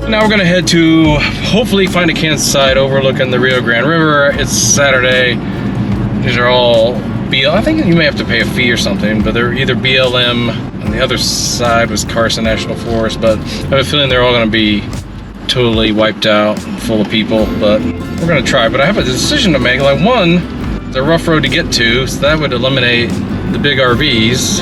Now we're gonna head to hopefully find a campsite overlooking the Rio Grande River. It's Saturday. These are all I think you may have to pay a fee or something, but they're either BLM, and the other side was Carson National Forest, but I have a feeling they're all gonna be totally wiped out and full of people, but we're gonna try. But I have a decision to make. Like, one, the rough road to get to, so that would eliminate the big RVs,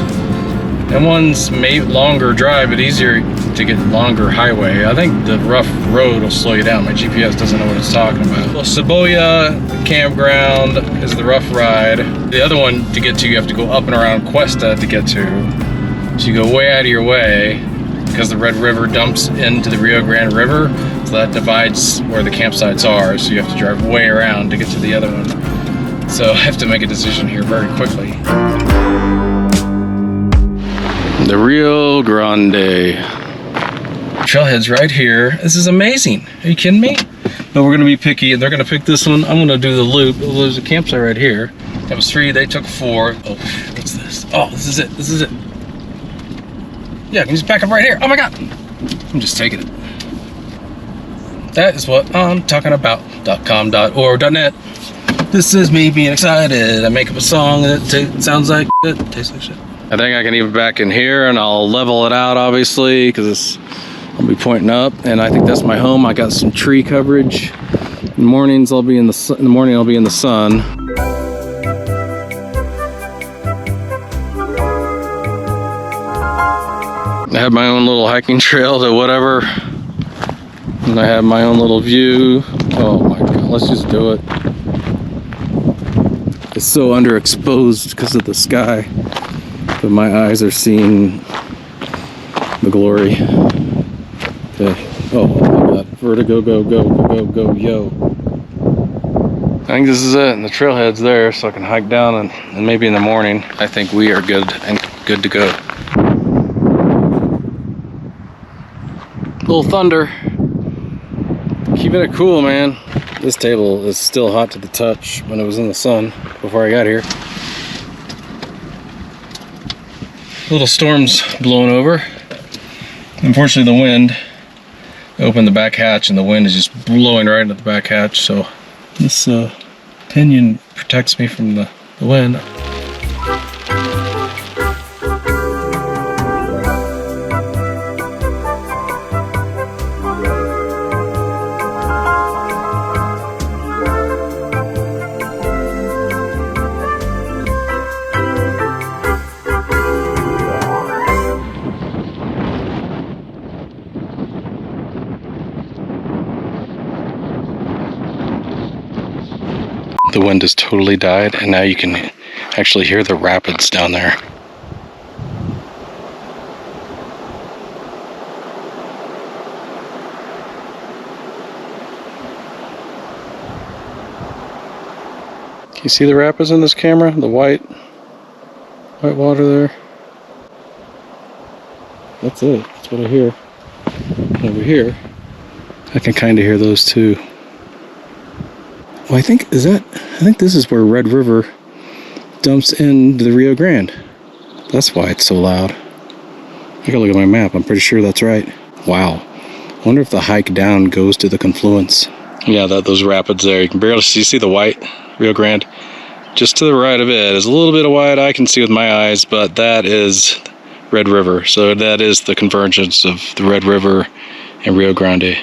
and one's longer drive, but easier to get longer highway. I think the rough road will slow you down. My GPS doesn't know what it's talking about. Well, Cebolla Campground is the rough ride. The other one to get to, you have to go up and around Cuesta to get to. So you go way out of your way because the Red River dumps into the Rio Grande River. So that divides where the campsites are. So you have to drive way around to get to the other one. So I have to make a decision here very quickly. The Rio Grande. Trailhead's right here. This is amazing. Are you kidding me? But we're gonna be picky and they're gonna pick this one. I'm gonna do the loop. Oh, there's a campsite right here. That was 3, they took 4. Oh, what's this? Oh, this is it. This is it. Yeah, I can just back up right here. Oh my God. I'm just taking it. That is what I'm talking about. .com.or.net. This is me being excited. I make up a song that sounds like shit, tastes like shit. I think I can even back in here and I'll level it out, obviously, because I'll be pointing up, and I think that's my home. I got some tree coverage. In the mornings I'll be in the morning I'll be in the sun. I have my own little hiking trail to whatever, and I have my own little view. Oh my God, let's just do it. It's so underexposed because of the sky, but my eyes are seeing the glory. Okay. Oh my God, vertigo, go, go, go, go, yo. I think this is it, and the trailhead's there, so I can hike down, and maybe in the morning, I think we are good to go. Little thunder. Keeping it cool, man. This table is still hot to the touch when it was in the sun before I got here. Little storms blowing over. Unfortunately, the wind opened the back hatch and the wind is just blowing right into the back hatch, so this pinion protects me from the wind. The wind has totally died, and now you can actually hear the rapids down there. Can you see the rapids in this camera? The white water there? That's it. That's what I hear. Over here, I can kind of hear those too. Well, I think this is where Red River dumps into the Rio Grande. That's why it's so loud. I gotta look at my map. I'm pretty sure that's right. Wow. I wonder if the hike down goes to the confluence. Yeah, those rapids there. You can barely see the white Rio Grande. Just to the right of it is a little bit of white I can see with my eyes, but that is Red River. So that is the convergence of the Red River and Rio Grande.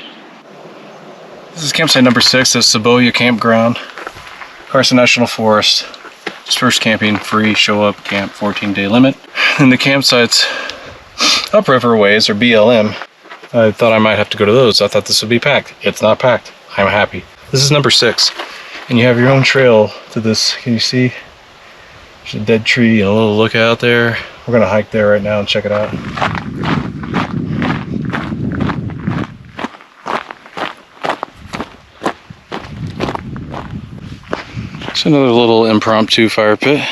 This is campsite number 6 at Cebolla Campground, Carson National Forest. Dispersed camping, free, show up, camp, 14-day limit. And the campsites upriver ways are BLM. I thought I might have to go to those. I thought this would be packed. It's not packed. I'm happy. This is number 6. And you have your own trail to this. Can you see? There's a dead tree and a little lookout there. We're gonna hike there right now and check it out. It's another little impromptu fire pit.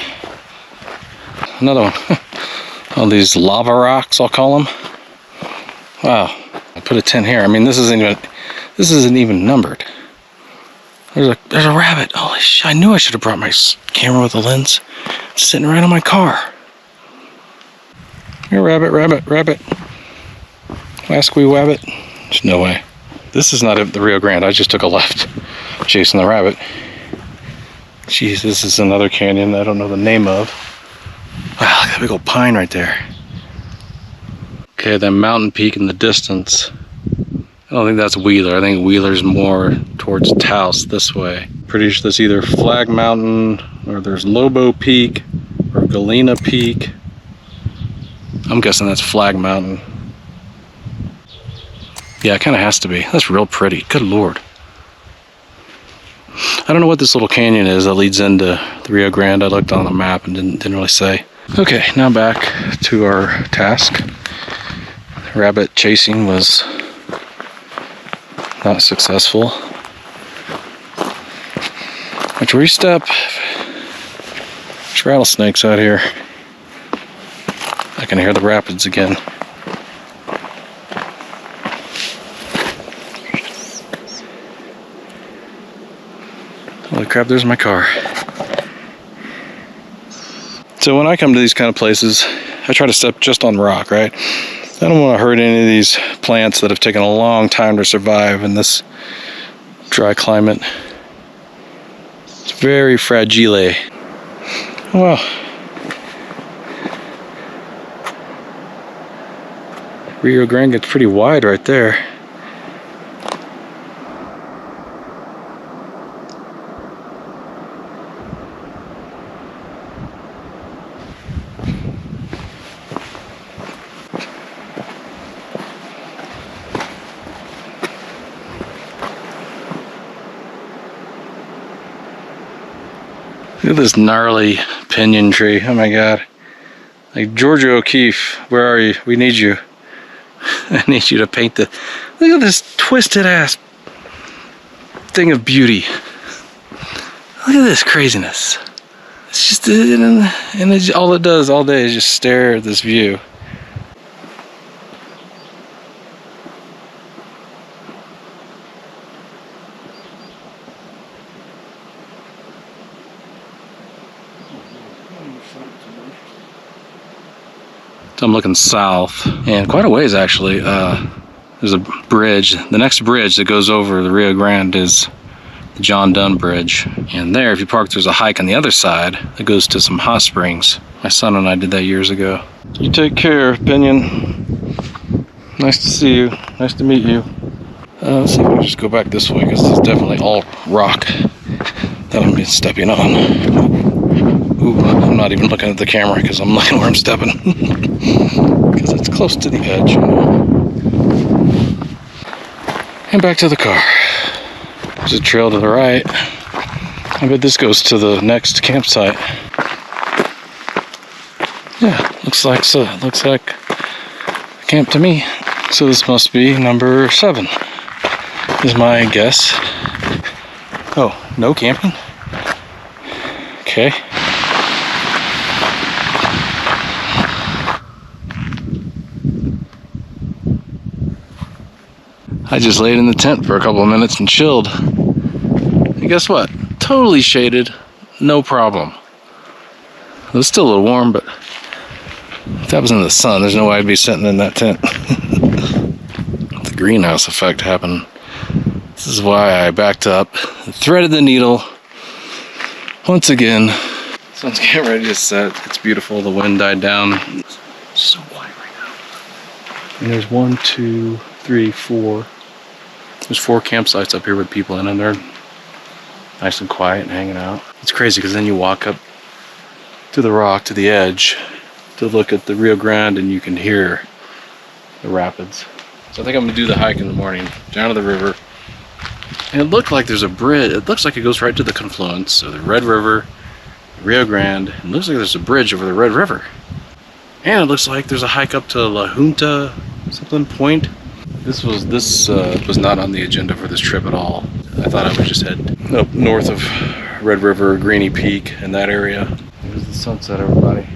Another one. All these lava rocks, I'll call them. Wow. I put a tent here. I mean, this isn't even numbered. There's a rabbit. Holy shit! I knew I should have brought my camera with a lens. It's sitting right on my car. Here, rabbit, rabbit, rabbit. Wasquy wabbit. There's no way. This is not the Rio Grande. I just took a left chasing the rabbit. Jeez, this is another canyon I don't know the name of. Wow, look at that big old pine right there. Okay, that mountain peak in the distance. I don't think that's Wheeler. I think Wheeler's more towards Taos this way. Pretty sure that's either Flag Mountain or there's Lobo Peak or Galena Peak. I'm guessing that's Flag Mountain. Yeah, it kind of has to be. That's real pretty. Good Lord. I don't know what this little canyon is that leads into the Rio Grande. I looked on the map and didn't really say. Okay, now back to our task. Rabbit chasing was not successful. Watch where you step. There's rattlesnakes out here. I can hear the rapids again. Holy crap, there's my car. So when I come to these kind of places, I try to step just on rock, right? I don't want to hurt any of these plants that have taken a long time to survive in this dry climate. It's very fragile. Well, Rio Grande gets pretty wide right there. Look at this gnarly pinyon tree. Oh my god. Like, Georgia O'Keeffe, where are you? We need you. I need you to paint the... Look at this twisted ass thing of beauty. Look at this craziness. It's just... And it's, all it does all day is just stare at this view. So I'm looking south, and quite a ways actually. There's a bridge. The next bridge that goes over the Rio Grande is the John Dunn Bridge. And there, if you park, there's a hike on the other side that goes to some hot springs. My son and I did that years ago. You take care, Pinion. Nice to see you. Nice to meet you. Let's see if I can just go back this way, because it's definitely all rock that I'm stepping on. Ooh, I'm not even looking at the camera because I'm looking where I'm stepping. Because it's close to the edge, you know. And back to the car. There's a trail to the right. I bet this goes to the next campsite. Yeah, looks like so. Looks like a camp to me. So this must be number 7, is my guess. Oh, no camping? Okay. I just laid in the tent for a couple of minutes and chilled. And guess what? Totally shaded, no problem. It was still a little warm, but if that was in the sun, there's no way I'd be sitting in that tent. The greenhouse effect happened. This is why I backed up, threaded the needle. Once again, sun's getting ready to set. It's beautiful, the wind died down. It's so white right now. And there's 1, 2, 3, 4. There's 4 campsites up here with people in them. They're nice and quiet and hanging out. It's crazy because then you walk up to the rock, to the edge, to look at the Rio Grande, and you can hear the rapids. So I think I'm gonna do the hike in the morning, down to the river. And it looked like there's a bridge. It looks like it goes right to the confluence of the Red River, Rio Grande. It looks like there's a bridge over the Red River. And it looks like there's a hike up to La Junta, something point. This was not on the agenda for this trip at all. I thought I would just head up north of Red River, Greeny Peak, in that area. There's the sunset, everybody.